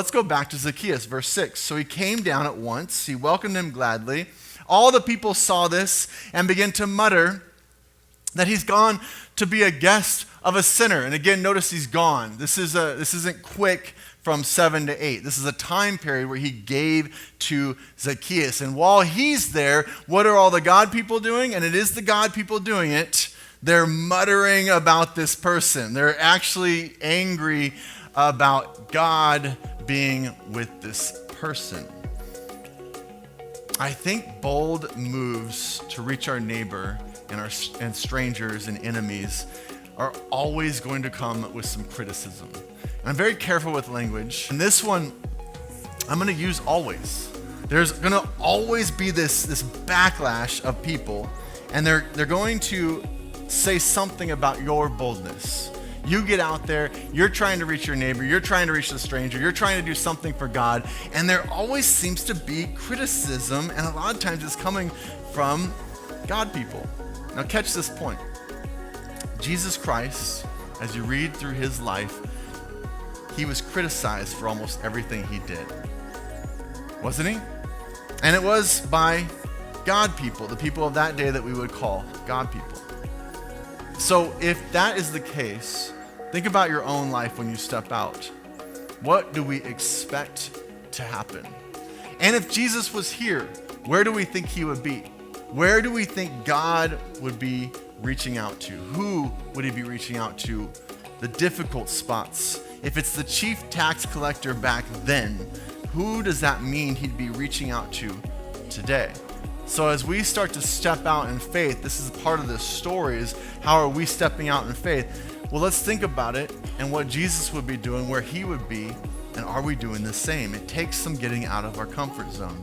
Let's go back to Zacchaeus, verse 6. So he came down at once. He welcomed him gladly. All the people saw this and began to mutter that he's gone to be a guest of a sinner. And again, notice he's gone. This isn't quick from 7 to 8. This is a time period where he gave to Zacchaeus. And while he's there, what are all the God people doing? And it is the God people doing it. They're muttering about this person. They're actually angry about God being with this person. I think bold moves to reach our neighbor and strangers and enemies are always going to come with some criticism. And I'm very careful with language. And this one, I'm going to use always. There's going to always be this backlash of people, and they're going to say something about your boldness. You get out there, you're trying to reach your neighbor, you're trying to reach the stranger, you're trying to do something for God, and there always seems to be criticism, and a lot of times it's coming from God people. Now catch this point. Jesus Christ, as you read through his life, he was criticized for almost everything he did. Wasn't he? And it was by God people, the people of that day that we would call God people. So if that is the case, think about your own life when you step out. What do we expect to happen? And if Jesus was here, where do we think he would be? Where do we think God would be reaching out to? Who would he be reaching out to? The difficult spots. If it's the chief tax collector back then, who does that mean he'd be reaching out to today? So as we start to step out in faith, this is part of this story, is how are we stepping out in faith? Well, let's think about it and what Jesus would be doing, where he would be, and are we doing the same? It takes some getting out of our comfort zone.